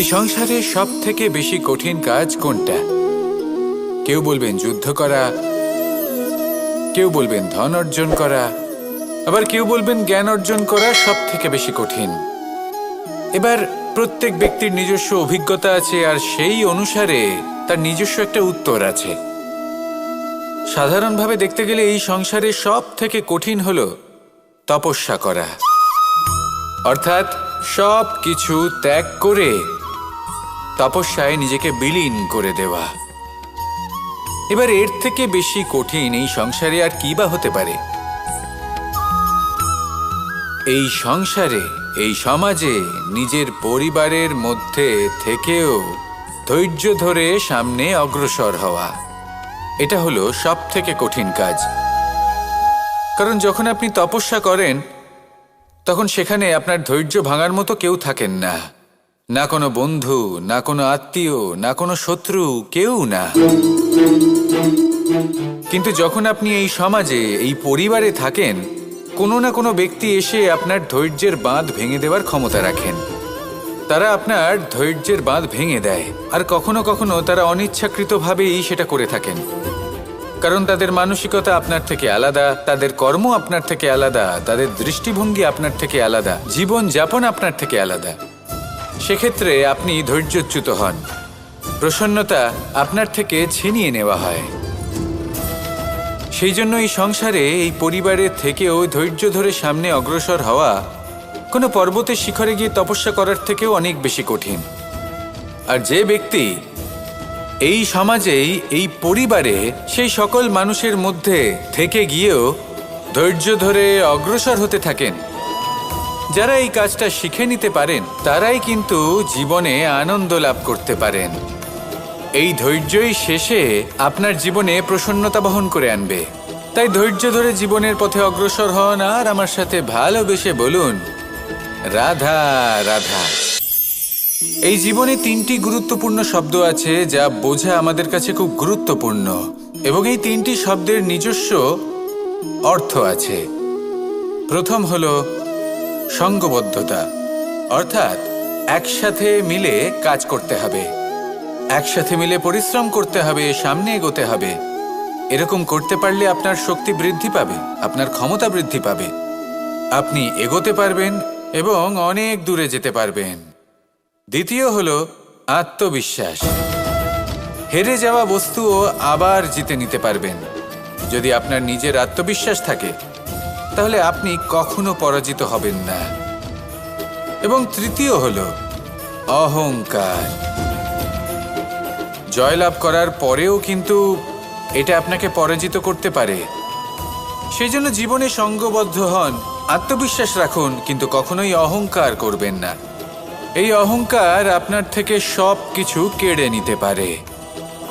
এই সংসারে সব থেকে বেশি কঠিন কাজ কোনটা? কেউ বলবেন যুদ্ধ করা, কেউ বলবেন ধন অর্জন করা, আবার কেউ বলবেন জ্ঞান অর্জন করা সব থেকে বেশি কঠিন। এবার প্রত্যেক ব্যক্তির নিজস্ব অভিজ্ঞতা আছে, আর সেই অনুসারে তার নিজস্ব একটা উত্তর আছে। সাধারণভাবে দেখতে গেলে এই সংসারে সব থেকে কঠিন হলো তপস্যা করা, অর্থাৎ সব কিছু ত্যাগ করে তপস্যায় নিজেকে বিলীন করে দেওয়া। এবার এর থেকে বেশি কঠিন এই সংসারে আর কি বা হতে পারে? এই সংসারে, এই সমাজে নিজের পরিবারের মধ্যে থেকেও ধৈর্য ধরে সামনে অগ্রসর হওয়া, এটা হলো সব থেকে কঠিন কাজ। কারণ যখন আপনি তপস্যা করেন তখন সেখানে আপনার ধৈর্য ভাঙার মতো কেউ থাকেন না, না কোনো বন্ধু, না কোনো আত্মীয়, না কোনো শত্রু, কেউ না। কিন্তু যখন আপনি এই সমাজে, এই পরিবারে থাকেন, কোনো না কোনো ব্যক্তি এসে আপনার ধৈর্যের বাঁধ ভেঙে দেওয়ার ক্ষমতা রাখেন। তারা আপনার ধৈর্যের বাঁধ ভেঙে দেয়, আর কখনো কখনো তারা অনিচ্ছাকৃতভাবেই সেটা করে থাকেন। কারণ তাদের মানসিকতা আপনার থেকে আলাদা, তাদের কর্ম আপনার থেকে আলাদা, তাদের দৃষ্টিভঙ্গি আপনার থেকে আলাদা, জীবন যাপন আপনার থেকে আলাদা। সেক্ষেত্রে আপনি ধৈর্যচ্যুত হন, প্রসন্নতা আপনার থেকে ছিনিয়ে নেওয়া হয়। সেই জন্য এই সংসারে, এই পরিবারের থেকেও ধৈর্য ধরে সামনে অগ্রসর হওয়া কোনো পর্বতের শিখরে গিয়ে তপস্যা করার থেকেও অনেক বেশি কঠিন। আর যে ব্যক্তি এই সমাজেই, এই পরিবারে, সেই সকল মানুষের মধ্যে থেকে গিয়েও ধৈর্য ধরে অগ্রসর হতে থাকেন, যারা এই কাজটা শিখে নিতে পারেন, তারাই কিন্তু জীবনে আনন্দ লাভ করতে পারেন। এই ধৈর্যই শেষে আপনার জীবনে প্রসন্নতা বহন করে আনবে। তাই ধৈর্য ধরে জীবনের পথে অগ্রসর হন, আর আমার সাথে ভালোবেসে বলুন, রাধা রাধা। এই জীবনে তিনটি গুরুত্বপূর্ণ শব্দ আছে যা বোঝা আমাদের কাছে খুব গুরুত্বপূর্ণ, এবং এই তিনটি শব্দের নিজস্ব অর্থ আছে। প্রথম হলো সঙ্গবদ্ধতা, অর্থাৎ একসাথে মিলে কাজ করতে হবে, একসাথে মিলে পরিশ্রম করতে হবে, সামনে এগোতে হবে। এরকম করতে পারলে আপনার শক্তি বৃদ্ধি পাবে, আপনার ক্ষমতা বৃদ্ধি পাবে, আপনি এগোতে পারবেন এবং অনেক দূরে যেতে পারবেন। দ্বিতীয় হলো আত্মবিশ্বাস। হেরে যাওয়া বস্তুও আবার জিতে নিতে পারবেন। যদি আপনার নিজের আত্মবিশ্বাস থাকে তাহলে আপনি কখনো পরাজিত হবেন না। এবং তৃতীয় হলো অহংকার। জয়লাভ করার পরেও কিন্তু এটা আপনাকে পরাজিত করতে পারে। সেই জন্য জীবনে সঙ্গবদ্ধ হন, আত্মবিশ্বাস রাখুন, কিন্তু কখনোই অহংকার করবেন না। এই অহংকার আপনার থেকে সব কিছু কেড়ে নিতে পারে।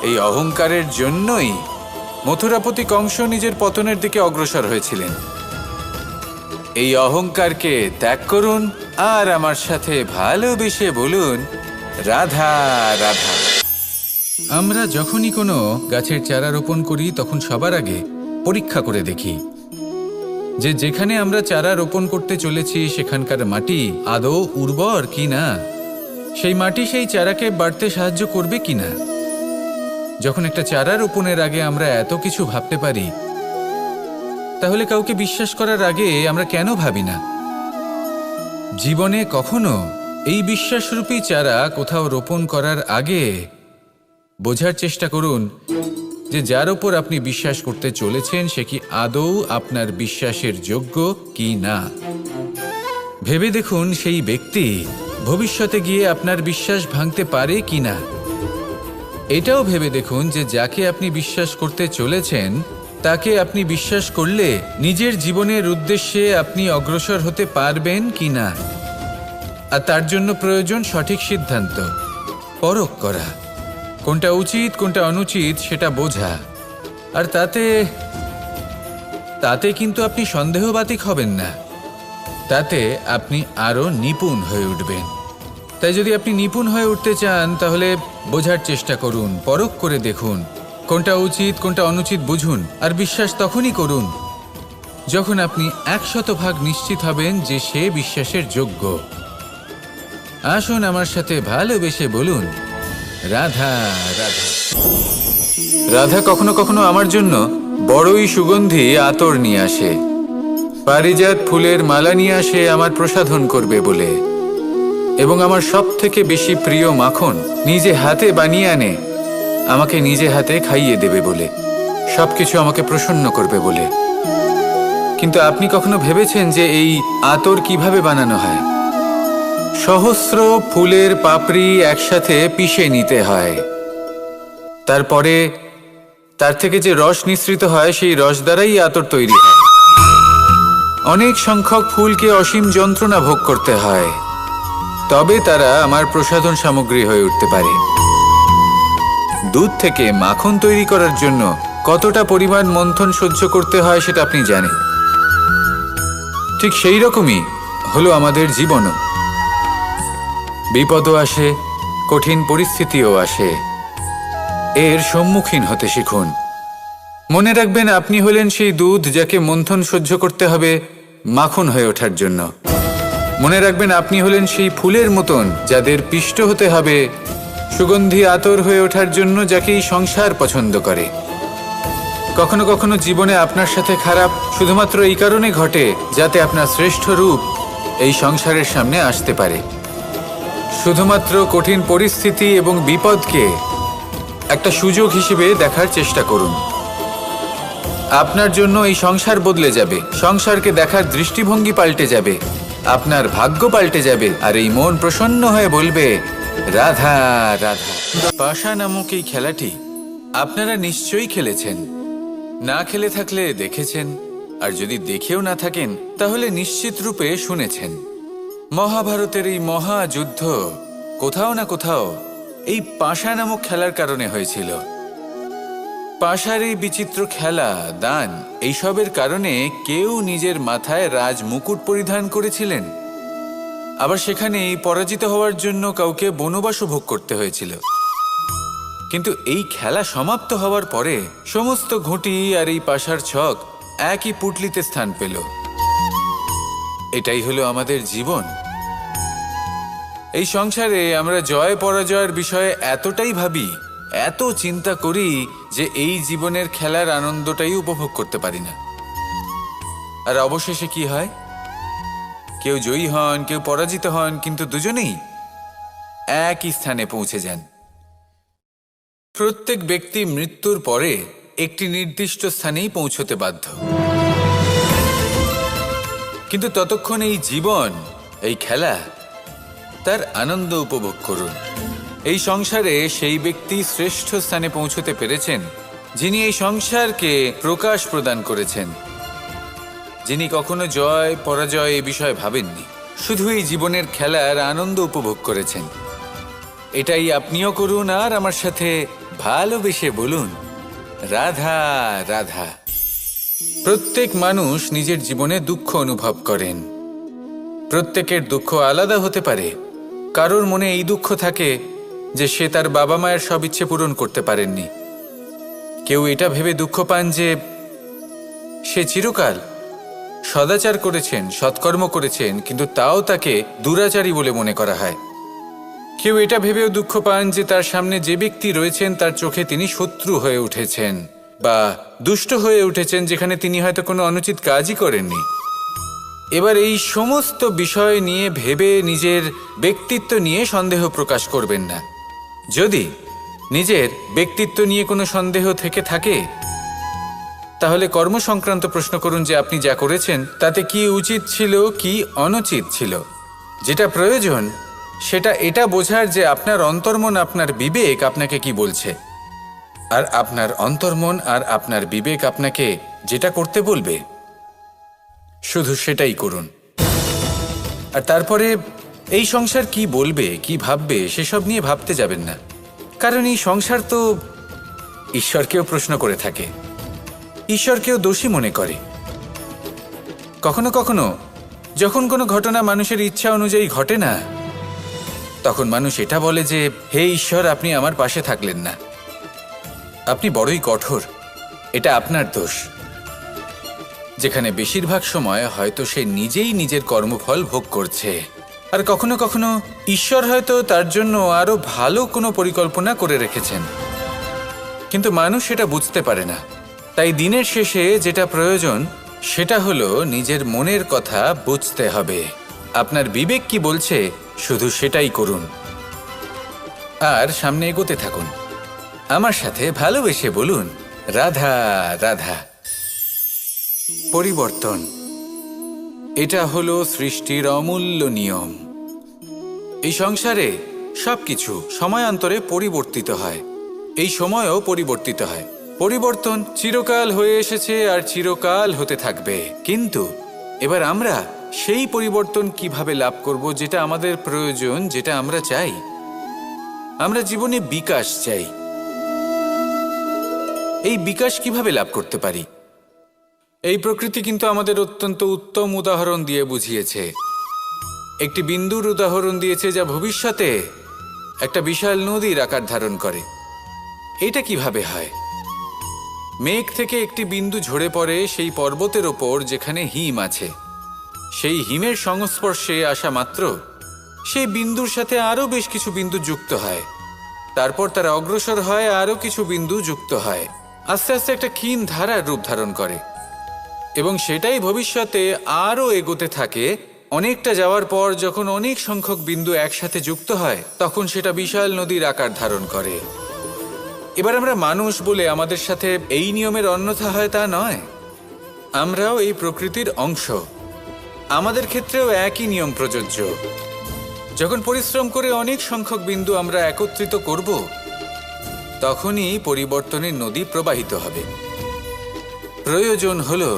এই অহংকারের জন্যই মথুরাপতি কংস নিজের পতনের দিকে অগ্রসর হয়েছিলেন। এই অহংকারকে ত্যাগ করুন, আর আমার সাথে ভালোবেসে বলুন, রাধা রাধা। আমরা যখনই কোনো গাছের চারা রোপণ করি তখন সবার আগে পরীক্ষা করে দেখি যে যেখানে আমরা চারা রোপণ করতে চলেছি সেখানকার মাটি আদৌ উর্বর কি না, সেই মাটি সেই চারাকে বাড়তে সাহায্য করবে কিনা। যখন একটা চারা রোপণের আগে আমরা এত কিছু ভাবতে পারি, তাহলে কাউকে বিশ্বাস করার আগে আমরা কেন ভাবি না? জীবনে কখনো এই বিশ্বাসরূপী চারা কোথাও রোপণ করার আগে বোঝার চেষ্টা করুন যে যার ওপর আপনি বিশ্বাস করতে চলেছেন সে কি আদৌ আপনার বিশ্বাসের যোগ্য কি না। ভেবে দেখুন সেই ব্যক্তি ভবিষ্যতে গিয়ে আপনার বিশ্বাস ভাঙতে পারে কি না। এটাও ভেবে দেখুন যে যাকে আপনি বিশ্বাস করতে চলেছেন তাকে আপনি বিশ্বাস করলে নিজের জীবনের উদ্দেশ্যে আপনি অগ্রসর হতে পারবেন কি না। আর তার জন্য প্রয়োজন সঠিক সিদ্ধান্ত, পরখ করা, কোনটা উচিত কোনটা অনুচিত সেটা বোঝা। আর তাতে কিন্তু আপনি সন্দেহবাতিক হবেন না, তাতে আপনি আরো নিপুণ হয়ে উঠবেন। তাই যদি আপনি নিপুণ হয়ে উঠতে চান তাহলে বোঝার চেষ্টা করুন, পরখ করে দেখুন, কোনটা উচিত কোনটা অনুচিত বুঝুন। আর বিশ্বাস তখনই করুন যখন আপনি 100% নিশ্চিত হবেন যে সে বিশ্বাসের যোগ্য। আসুন আমার সাথে ভালোবেসে বলুন, রাধা রাধা। রাধা কখনো কখনো আমার জন্য বড়ই সুগন্ধি আতর নিয়ে আসে, পারিজাত ফুলের মালা নিয়ে আসে আমার প্রসাধন করবে বলে, এবং আমার সব থেকে বেশি প্রিয় মাখন নিজে হাতে বানিয়ে আনে আমাকে নিজে হাতে খাইয়ে দেবে বলে, সবকিছু আমাকে প্রসন্ন করবে বলে। কিন্তু আপনি কখনো ভেবেছেন যে এই আতর কিভাবে বানানো হয়? সহস্র ফুলের পাপড়ি একসাথে পিষে নিতে হয়, তারপরে তার থেকে যে রস নিঃসৃত হয় সেই রস দ্বারাই আতর তৈরি হয়। অনেক সংখ্যক ফুলকে অসীম যন্ত্রণা ভোগ করতে হয়, তবে তারা আমার প্রসাধন সামগ্রী হয়ে উঠতে পারে। দুধ থেকে মাখন তৈরি করার জন্য কতটা পরিমাণ মন্থন সহ্য করতে হয় সেটা আপনি জানেন। ঠিক সেই রকমই হলো আমাদের জীবনও। বিপদও আসে, কঠিন পরিস্থিতিও আসে, এর সম্মুখীন হতে শিখুন। মনে রাখবেন, আপনি হলেন সেই দুধ যাকে মন্থন সহ্য করতে হবে মাখন হয়ে ওঠার জন্য। মনে রাখবেন, আপনি হলেন সেই ফুলের মতন যাদের পিষ্ট হতে হবে সুগন্ধি আতর হয়ে ওঠার জন্য, যাকে এই সংসার পছন্দ করে। কখনো কখনো জীবনে আপনার সাথে খারাপ শুধুমাত্র এই কারণে ঘটে যাতে আপনার শ্রেষ্ঠ রূপ এই সংসারের সামনে আসতে পারে। শুধুমাত্র কঠিন পরিস্থিতি এবং বিপদকে একটা সুযোগ হিসেবে দেখার চেষ্টা করুন। আপনার জন্য এই সংসার বদলে যাবে, সংসারকে দেখার দৃষ্টিভঙ্গি পাল্টে যাবে, আপনার ভাগ্য পাল্টে যাবে, আর এই মন প্রসন্ন হয়ে বলবে, রাধা রাধা। পাশা নামক এই খেলাটি আপনারা নিশ্চয়ই খেলেছেন, না খেলে থাকলে দেখেছেন, আর যদি দেখেও না থাকেন তাহলে নিশ্চিত রূপে শুনেছেন। মহাভারতের এই মহাযুদ্ধ কোথাও না কোথাও এই পাশা নামক খেলার কারণে হয়েছিল। পাশার এই বিচিত্র খেলা, দান, এইসবের কারণে কেউ নিজের মাথায় রাজ মুকুট পরিধান করেছিলেন, আবার সেখানেই পরাজিত হওয়ার জন্য কাউকে বনবাসও ভোগ করতে হয়েছিল। কিন্তু এই খেলা সমাপ্ত হওয়ার পরে সমস্ত ঘুঁটি আর এই পাশার ছক একই পুটলিতে স্থান পেল। এটাই হলো আমাদের জীবন। এই সংসারে আমরা জয় পরাজয়ের বিষয়ে এতটাই ভাবি, এত চিন্তা করি যে এই জীবনের খেলার আনন্দটাই উপভোগ করতে পারি না। আর অবশেষে কি হয়? কেউ জয়ী হন, কেউ পরাজিত হন, কিন্তু দুজনেই একই স্থানে পৌঁছে যান। প্রত্যেক ব্যক্তি মৃত্যুর পরে একটি নির্দিষ্ট স্থানেই পৌঁছতে বাধ্য, কিন্তু ততক্ষণ এই জীবন, এই খেলা, তার আনন্দ উপভোগ করুন। এই সংসারে সেই ব্যক্তি শ্রেষ্ঠ স্থানে পৌঁছতে পেরেছেন যিনি এই সংসারকে প্রকাশ প্রদান করেছেন, যিনি কখনো জয় পরাজয় এ বিষয়ে ভাবেননি, শুধু এই জীবনের খেলার আনন্দ উপভোগ করেছেন। এটাই আপনিও করুন, আর আমার সাথে ভালোবেসে বলুন, রাধা রাধা। প্রত্যেক মানুষ নিজের জীবনে দুঃখ অনুভব করেন। প্রত্যেকের দুঃখ আলাদা হতে পারে। কারোর মনে এই দুঃখ থাকে যে সে তার বাবা মায়ের সব ইচ্ছে পূরণ করতে পারেননি। কেউ এটা ভেবে দুঃখ পান যে সে চিরকাল সদাচার করেছেন, সৎকর্ম করেছেন, কিন্তু তাও তাকে দুরাচারী বলে মনে করা হয়। কেউ এটা ভেবেও দুঃখ পান যে তার সামনে যে ব্যক্তি রয়েছেন তার চোখে তিনি শত্রু হয়ে উঠেছেন বা দুষ্ট হয়ে উঠেছেন, যেখানে তিনি হয়তো কোনো অনুচিত কাজই করেননি। এবার এই সমস্ত বিষয় নিয়ে ভেবে নিজের ব্যক্তিত্ব নিয়ে সন্দেহ প্রকাশ করবেন না। যদি নিজের ব্যক্তিত্ব নিয়ে কোনো সন্দেহ থেকে থাকে তাহলে কর্ম সংক্রান্ত প্রশ্ন করুন যে আপনি যা করেছেন তাতে কি উচিত ছিল, কি অনুচিত ছিল। যেটা প্রয়োজন সেটা এটা বোঝার যে আপনার অন্তর্মন, আপনার বিবেক আপনাকে কি বলছে, আর আপনার অন্তর্মন আর আপনার বিবেক আপনাকে যেটা করতে বলবে শুধু সেটাই করুন। আর তারপরে এই সংসার কি বলবে, কি ভাববে সেসব নিয়ে ভাবতে যাবেন না, কারণ এই সংসার তো ঈশ্বরকেও প্রশ্ন করে থাকে, ঈশ্বরকেও দোষী মনে করে। কখনো কখনো যখন কোনো ঘটনা মানুষের ইচ্ছা অনুযায়ী ঘটে না, তখন মানুষ এটা বলে যে হে ঈশ্বর, আপনি আমার পাশে থাকলেন না, আপনি বড়ই কঠোর, এটা আপনার দোষ। যেখানে বেশিরভাগ সময় হয়তো সে নিজেই নিজের কর্মফল ভোগ করছে। আর কখনো কখনো ঈশ্বর হয়তো তার জন্য আরো ভালো কোনো পরিকল্পনা করে রেখেছেন, কিন্তু মানুষ সেটা বুঝতে পারে না। তাই দিনের শেষে যেটা প্রয়োজন সেটা হলো নিজের মনের কথা বুঝতে হবে। আপনার বিবেক কি বলছে শুধু সেটাই করুন আর সামনে এগোতে থাকুন। আমার সাথে ভালোবেসে বলুন, রাধা রাধা। পরিবর্তন, এটা হলো সৃষ্টির অমূল্য নিয়ম। এই সংসারে সবকিছু সময়ান্তরে পরিবর্তিত হয়, এই সময়ও পরিবর্তিত হয়। পরিবর্তন চিরকাল হয়ে এসেছে আর চিরকাল হতে থাকবে, কিন্তু এবার আমরা সেই পরিবর্তন কিভাবে লাভ করব যেটা আমাদের প্রয়োজন, যেটা আমরা চাই। আমরা জীবনে বিকাশ চাই। এই বিকাশ কিভাবে লাভ করতে পারি? এই প্রকৃতি কিন্তু আমাদের অত্যন্ত উত্তম উদাহরণ দিয়ে বুঝিয়েছে। একটি বিন্দুর উদাহরণ দিয়েছে যা ভবিষ্যতে একটা বিশাল নদীর আকার ধারণ করে। এটা কিভাবে হয়? মেঘ থেকে একটি বিন্দু ঝরে পড়ে সেই পর্বতের ওপর যেখানে হিম আছে। সেই হিমের সংস্পর্শে আসা মাত্র সেই বিন্দুর সাথে আরও বেশ কিছু বিন্দু যুক্ত হয়। তারপর তারা অগ্রসর হয়, আরও কিছু বিন্দু যুক্ত হয়, আস্তে আস্তে একটা ক্ষীণ ধারার রূপ ধারণ করে এবং সেটাই ভবিষ্যতে আরও এগোতে থাকে। অনেকটা যাওয়ার পর যখন অনেক সংখ্যক বিন্দু একসাথে যুক্ত হয় তখন সেটা বিশাল নদীর আকার ধারণ করে। এবার আমরা মানুষ বলে আমাদের সাথে এই নিয়মের অন্যথা হয় তা নয়। আমরাও এই প্রকৃতির অংশ, আমাদের ক্ষেত্রেও একই নিয়ম প্রযোজ্য। যখন পরিশ্রম করে অনেক সংখ্যক বিন্দু আমরা একত্রিত করব তখনই পরিবর্তনের নদী প্রবাহিত হবে। প্রয়োজন হলো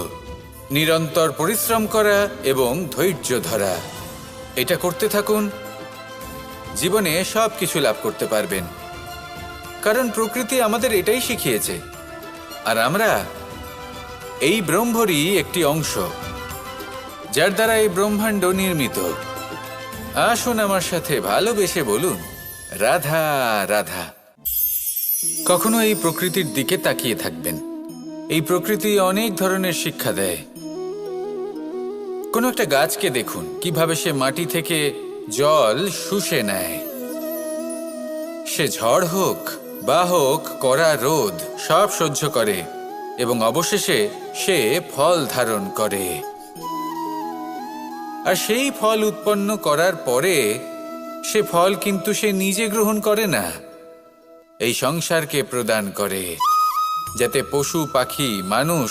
নিরন্তর পরিশ্রম করা এবং ধৈর্য ধরা। এটা করতে থাকুন, জীবনে সব কিছু লাভ করতে পারবেন, কারণ প্রকৃতি আমাদের এটাই শিখিয়েছে। আর আমরা এই ব্রহ্মরই একটি অংশ, যার দ্বারা এই ব্রহ্মাণ্ড নির্মিত। আসুন আমার সাথে ভালোবেসে বলুন, রাধা রাধা। কখনো এই প্রকৃতির দিকে তাকিয়ে থাকবেন। এই প্রকৃতি অনেক ধরনের শিক্ষা দেয়। কোনো একটা গাছকে দেখুন কিভাবে সে মাটি থেকে জল শুষে নেয়। সে ঝড় হোক বা হোক কড়া রোদ সব সহ্য করে এবং অবশেষে সে ফল ধারণ করে। আর সেই ফল উৎপন্ন করার পরে সে ফল কিন্তু সে নিজে গ্রহণ করে না, এই সংসারকে প্রদান করে, যাতে পশু পাখি মানুষ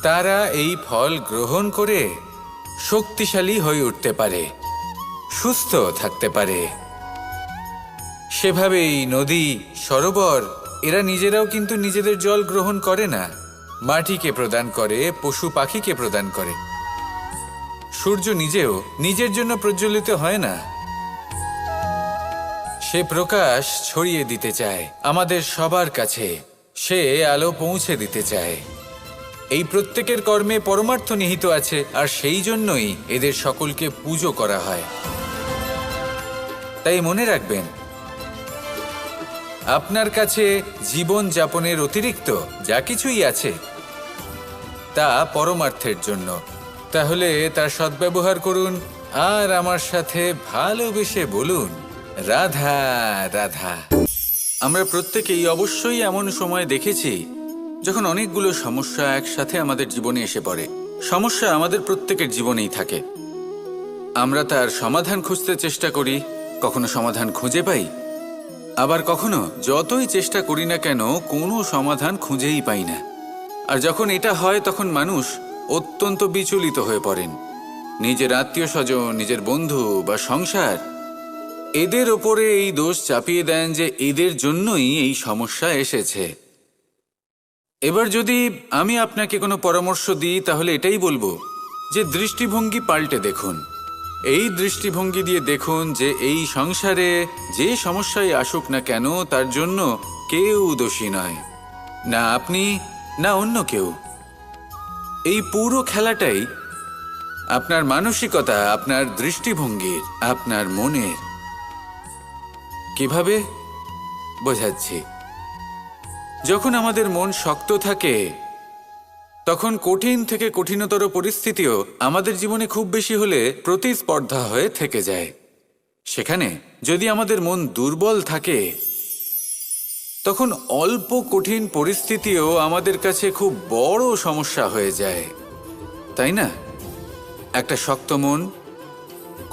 তারা এই ফল গ্রহণ করে শক্তিশালী হয়ে উঠতে পারে, সুস্থ থাকতে পারে। সেভাবেই নদী, সরোবর এরা নিজেরাও কিন্তু নিজেদের জল গ্রহণ করে না, মাটিকে প্রদান করে, পশু পাখিকে প্রদান করে। সূর্য নিজেও নিজের জন্য প্রজ্বলিত হয় না, সে প্রকাশ ছড়িয়ে দিতে চায় আমাদের সবার কাছে, সে আলো পৌঁছে দিতে চায়। এই প্রত্যেকের কর্মে পরমার্থ নিহিত আছে, আর সেই জন্যই এদের সকলকে পুজো করা হয়। তাই মনে রাখবেন, আপনার কাছে জীবন যাপনের অতিরিক্ত যা কিছুই আছে তা পরমার্থের জন্য। তাহলে তার সদ্ব্যবহার করুন আর আমার সাথে ভালোবেসে বলুন, রাধা রাধা। আমরা প্রত্যেকেই অবশ্যই এমন সময় দেখেছি যখন অনেকগুলো সমস্যা একসাথে আমাদের জীবনে এসে পড়ে। সমস্যা আমাদের প্রত্যেকের জীবনেই থাকে। আমরা তার সমাধান খুঁজতে চেষ্টা করি, কখনো সমাধান খুঁজে পাই, আবার কখনো যতই চেষ্টা করি না কেন কোনো সমাধান খুঁজেই পাই না। আর যখন এটা হয় তখন মানুষ অত্যন্ত বিচলিত হয়ে পড়েন। নিজের আত্মীয় স্বজন, নিজের বন্ধু বা সংসার এদের ওপরে এই দোষ চাপিয়ে দেন যে এদের জন্যই এই সমস্যা এসেছে। এবার যদি আমি আপনাকে কোনো পরামর্শ দিই তাহলে এটাই বলবো যে দৃষ্টিভঙ্গি পাল্টে দেখুন। এই দৃষ্টিভঙ্গি দিয়ে দেখুন যে এই সংসারে যে সমস্যাই আসুক না কেন তার জন্য কেউ দোষী নয়, না আপনি না অন্য কেউ। এই পুরো খেলাটাই আপনার মানসিকতা, আপনার দৃষ্টিভঙ্গির, আপনার মনের। কিভাবে বোঝাচ্ছি? যখন আমাদের মন শক্ত থাকে তখন কঠিন থেকে কঠিনতর পরিস্থিতিও আমাদের জীবনে খুব বেশি হলে প্রতিস্পর্ধা হয়ে থেকে যায়। সেখানে যদি আমাদের মন দুর্বল থাকে, তখন অল্প কঠিন পরিস্থিতিও আমাদের কাছে খুব বড় সমস্যা হয়ে যায়, তাই না? একটা শক্ত মন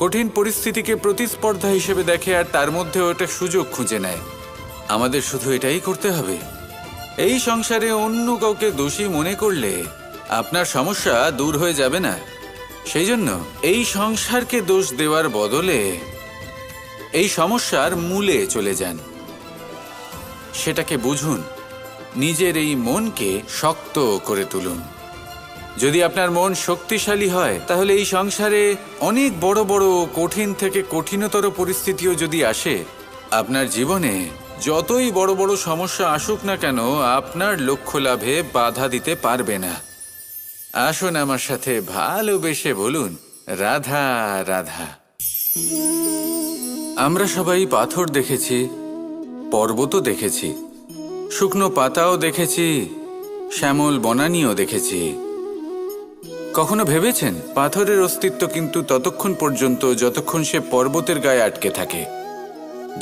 কঠিন পরিস্থিতিকে প্রতিস্পর্ধা হিসেবে দেখে আর তার মধ্যে ওটা সুযোগ খুঁজে নেয়। আমাদের শুধু এটাই করতে হবে। এই সংসারে অন্য কাউকে দোষী মনে করলে আপনার সমস্যা দূর হয়ে যাবে না। সেই জন্য এই সংসারকে দোষ দেওয়ার বদলে এই সমস্যার মূলে চলে যান, সেটাকে বুঝুন, নিজের এই মনকে শক্ত করে তুলুন। যদি আপনার মন শক্তিশালী হয়, তাহলে এই সংসারে অনেক বড় বড় কঠিন থেকে কঠিনতর পরিস্থিতিও যদি আসে, আপনার জীবনে যতই বড় বড় সমস্যা আসুক না কেন, আপনার লক্ষ্য লাভে বাধা দিতে পারবে না। আসুন আমার সাথে ভালোবেসে বলুন, রাধা রাধা। আমরা সবাই পাথর দেখেছি, পর্বতও দেখেছি, শুকনো পাতাও দেখেছি, শ্যামল বনানীও দেখেছি। কখনো ভেবেছেন পাথরের অস্তিত্ব কিন্তু ততক্ষণ পর্যন্ত যতক্ষণ সে পর্বতের গায়ে আটকে থাকে।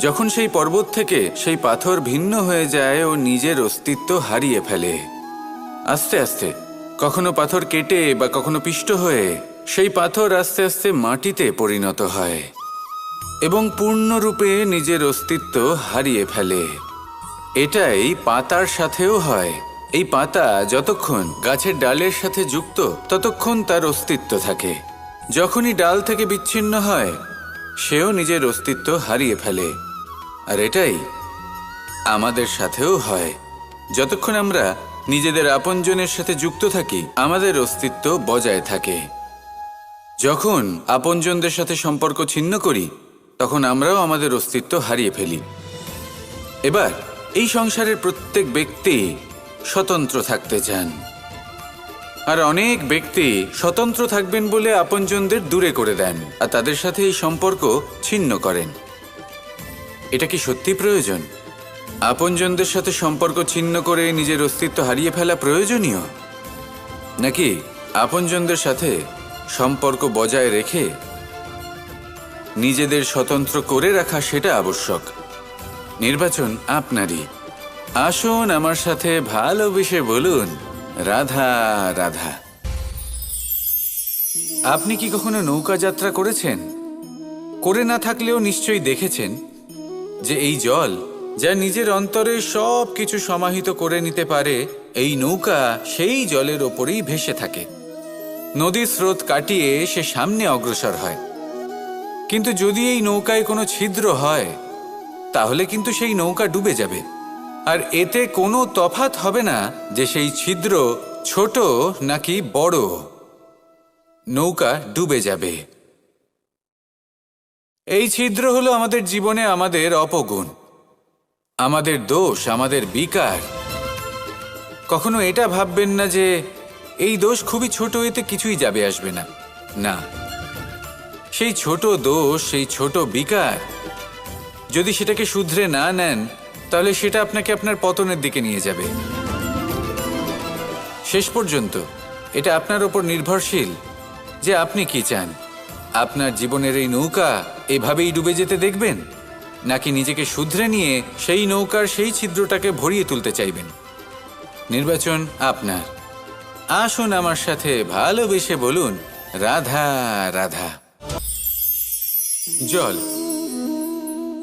যখন সেই পর্বত থেকে সেই পাথর ভিন্ন হয়ে যায় ও নিজের অস্তিত্ব হারিয়ে ফেলে। আস্তে আস্তে কখনো পাথর কেটে বা কখনো পিষ্ট হয়ে সেই পাথর আস্তে আস্তে মাটিতে পরিণত হয় এবং পূর্ণরূপে নিজের অস্তিত্ব হারিয়ে ফেলে। এটাই পাতার সাথেও হয়। এই পাতা যতক্ষণ গাছের ডালের সাথে যুক্ত ততক্ষণ তার অস্তিত্ব থাকে। যখনই ডাল থেকে বিচ্ছিন্ন হয়, সেও নিজের অস্তিত্ব হারিয়ে ফেলে। আর এটাই আমাদের সাথেও হয়। যতক্ষণ আমরা নিজেদের আপনজনের সাথে যুক্ত থাকি, আমাদের অস্তিত্ব বজায় থাকে। যখন আপনজনদের সাথে সম্পর্ক ছিন্ন করি, তখন আমরাও আমাদের অস্তিত্ব হারিয়ে ফেলি। এবার এই সংসারের প্রত্যেক ব্যক্তি স্বতন্ত্র থাকতে চান, আর অনেক ব্যক্তি স্বতন্ত্র থাকবেন বলে আপনজনদের দূরে করে দেন আর তাদের সাথে এই সম্পর্ক ছিন্ন করেন। এটা কি সত্যি প্রয়োজন? আপনজনদের সাথে সম্পর্ক ছিন্ন করে নিজের অস্তিত্ব হারিয়ে ফেলা প্রয়োজনীয়, নাকি আপনজনদের সাথে সম্পর্ক বজায় রেখে নিজেদের স্বতন্ত্র করে রাখা সেটা আবশ্যক? নির্বাচন আপনারই। আসুন আমার সাথে ভালোবেসে বলুন, রাধা রাধা। আপনি কি কখনো নৌকা যাত্রা করেছেন? করে না থাকলেও নিশ্চয়ই দেখেছেন যে এই জল যা নিজের অন্তরে সব কিছু সমাহিত করে নিতে পারে, এই নৌকা সেই জলের ওপরেই ভেসে থাকে। নদীর স্রোত কাটিয়ে সে সামনে অগ্রসর হয়। কিন্তু যদি এই নৌকায় কোনো ছিদ্র হয়, তাহলে কিন্তু সেই নৌকা ডুবে যাবে। আর এতে কোনো তফাৎ হবে না যে সেই ছিদ্র ছোট নাকি বড়, নৌকা ডুবে যাবে। এই ছিদ্র হলো আমাদের জীবনে আমাদের অপগুণ, আমাদের দোষ, আমাদের বিকার। কখনো এটা ভাববেন না যে এই দোষ খুবই ছোট, এতে কিছুই যাবে আসবে না। না, সেই ছোট দোষ, সেই ছোট বিকার যদি সেটাকে শুধরে না নেন, তাহলে সেটা আপনাকে আপনার পতনের দিকে নিয়ে যাবে। শেষ পর্যন্ত এটা আপনার ওপর নির্ভরশীল যে আপনি কি চান। আপনার জীবনের এই নৌকা এভাবেই ডুবে যেতে দেখবেন, নাকি নিজেকে শুধরে নিয়ে সেই নৌকার সেই ছিদ্রটাকে ভরিয়ে তুলতে চাইবেন? নির্বাচন আপনার। আসুন আমার সাথে ভালোবেসে বলুন, রাধা রাধা। জল,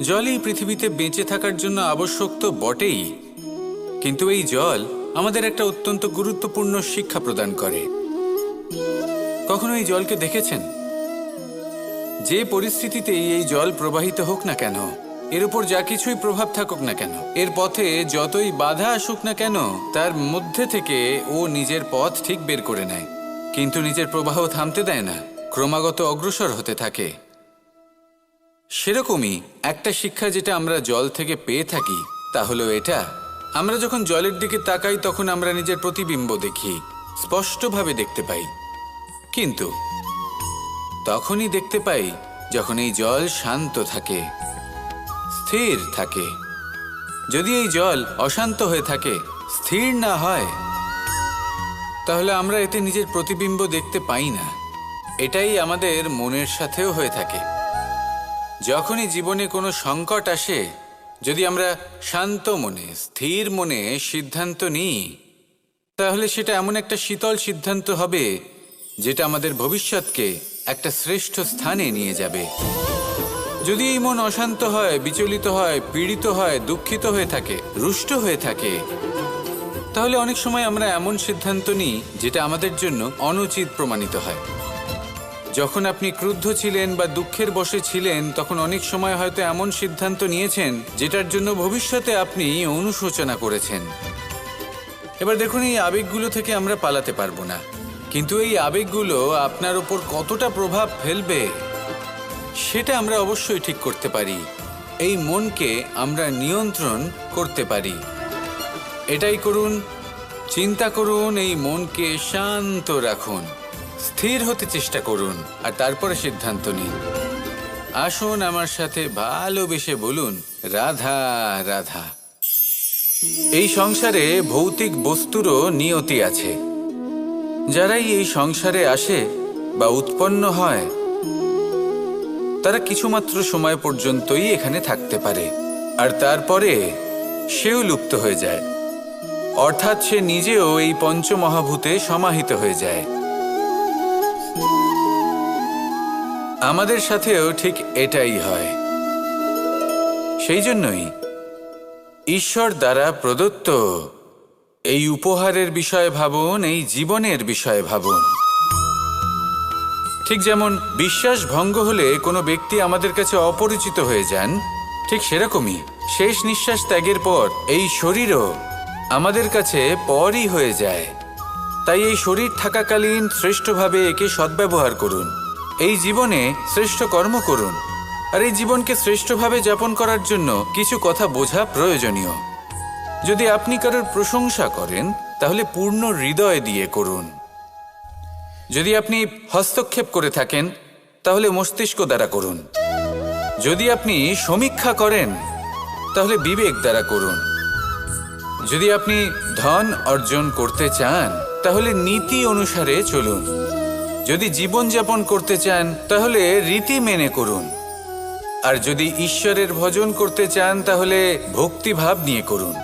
জলই পৃথিবীতে বেঁচে থাকার জন্য আবশ্যক তো বটেই, কিন্তু এই জল আমাদের একটা অত্যন্ত গুরুত্বপূর্ণ শিক্ষা প্রদান করে। কখনো এই জলকে দেখেছেন? যে পরিস্থিতিতেই এই জল প্রবাহিত হোক না কেন, এর উপর যা কিছুই প্রভাব থাকুক না কেন, এর পথে যতই বাধা আসুক না কেন, তার মধ্যে থেকে ও নিজের পথ ঠিক বের করে নেয়, কিন্তু নিজের প্রবাহ থামতে দেয় না, ক্রমাগত অগ্রসর হতে থাকে। সেরকমই একটা শিক্ষা যেটা আমরা জল থেকে পেয়ে থাকি, তা হলো এটা: আমরা যখন জলের দিকে তাকাই তখন আমরা নিজের প্রতিবিম্ব দেখি, স্পষ্টভাবে দেখতে পাই। কিন্তু তখনই দেখতে পাই যখন এই জল শান্ত থাকে, স্থির থাকে। যদি এই জল অশান্ত হয়ে থাকে, স্থির না হয়, তাহলে আমরা এতে নিজের প্রতিবিম্ব দেখতে পাই না। এটাই আমাদের মনের সাথেও হয়ে থাকে। যখনই জীবনে কোনো সংকট আসে, যদি আমরা শান্ত মনে, স্থির মনে সিদ্ধান্ত নিই, তাহলে সেটা এমন একটা শীতল সিদ্ধান্ত হবে যেটা আমাদের ভবিষ্যৎকে একটা শ্রেষ্ঠ স্থানে নিয়ে যাবে। যদি এই মন অশান্ত হয়, বিচলিত হয়, পীড়িত হয়, দুঃখিত হয়ে থাকে, রুষ্ট হয়ে থাকে, তাহলে অনেক সময় আমরা এমন সিদ্ধান্ত নিই যেটা আমাদের জন্য অনুচিত প্রমাণিত হয়। যখন আপনি ক্রুদ্ধ ছিলেন বা দুঃখের বশে ছিলেন, তখন অনেক সময় হয়তো এমন সিদ্ধান্ত নিয়েছেন যেটার জন্য ভবিষ্যতে আপনি অনুশোচনা করেছেন। এবার দেখুন, এই আবেগগুলো থেকে আমরা পালাতে পারবো না, কিন্তু এই আবেগগুলো আপনার উপর কতটা প্রভাব ফেলবে সেটা আমরা অবশ্যই ঠিক করতে পারি। এই মনকে আমরা নিয়ন্ত্রণ করতে পারি। এটাই করুন, চিন্তা করুন, এই মনকে শান্ত রাখুন, স্থির হতে চেষ্টা করুন, আর তারপরে সিদ্ধান্ত নিন। আসুন আমার সাথে ভালোবেসে বলুন, রাধা রাধা। এই সংসারে ভৌতিক বস্তুরও নিয়তি আছে। যারাই এই সংসারে আসে বা উৎপন্ন হয়, তারা কিছুমাত্র সময় পর্যন্তই এখানে থাকতে পারে, আর তারপরে সেও লুপ্ত হয়ে যায়, অর্থাৎ সে নিজেও এই পঞ্চমহাভূতে সমাহিত হয়ে যায়। আমাদের সাথেও ঠিক এটাই হয়। সেই জন্যই ঈশ্বর দ্বারা প্রদত্ত এই উপহারের বিষয়ে ভাবুন, এই জীবনের বিষয়ে ভাবুন। ঠিক যেমন বিশ্বাস ভঙ্গ হলে কোনো ব্যক্তি আমাদের কাছে অপরিচিত হয়ে যান, ঠিক সেরকমই শেষ নিঃশ্বাস ত্যাগের পর এই শরীরও আমাদের কাছে পরই হয়ে যায়। তাই এই শরীর থাকাকালীন শ্রেষ্ঠভাবে একে সদ্ব্যবহার করুন, এই জীবনে শ্রেষ্ঠ কর্ম করুন। আর এই জীবনকে শ্রেষ্ঠভাবে যাপন করার জন্য কিছু কথা বোঝা প্রয়োজনীয়। যদি আপনি কারোর প্রশংসা করেন, তাহলে পূর্ণ হৃদয় দিয়ে করুন। যদি আপনি হস্তক্ষেপ করে থাকেন, তাহলে মস্তিষ্ক দ্বারা করুন। যদি আপনি সমীক্ষা করেন, তাহলে বিবেক দ্বারা করুন। যদি আপনি ধন অর্জন করতে চান, তাহলে নীতি অনুসারে চলুন। যদি জীবনযাপন করতে চান, তাহলে রীতি মেনে করুন। আর যদি ঈশ্বরের ভজন করতে চান, তাহলে ভক্তিভাব নিয়ে করুন।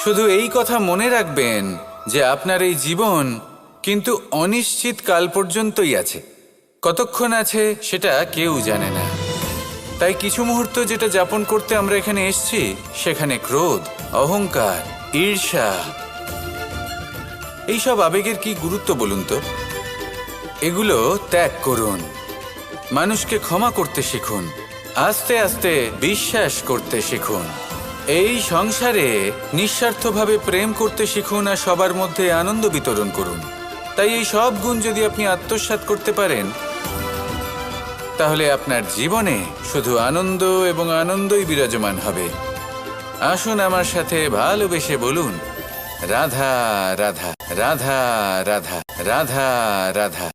শুধু এই কথা মনে রাখবেন যে আপনার এই জীবন কিন্তু অনিশ্চিত কাল পর্যন্তই আছে। কতক্ষণ আছে সেটা কেউ জানে না। তাই কিছু মুহূর্ত যেটা যাপন করতে আমরা এখানে এসেছি, সেখানে ক্রোধ, অহংকার, ঈর্ষা, এইসব আবেগের কি গুরুত্ব বলুন তো? এগুলো ত্যাগ করুন। মানুষকে ক্ষমা করতে শিখুন, আস্তে আস্তে বিশ্বাস করতে শিখুন। এই সংসারে নিঃস্বার্থভাবে প্রেম করতে শিখুন, আর সবার মধ্যে আনন্দ বিতরণ করুন। তাই এই সব গুণ যদি আপনি আত্মসাৎ করতে পারেন, তাহলে আপনার জীবনে শুধু আনন্দ এবং আনন্দই বিরাজমান হবে। আসুন আমার সাথে ভালোবেসে বলুন, রাধা রাধা, রাধা রাধা, রাধা রাধা।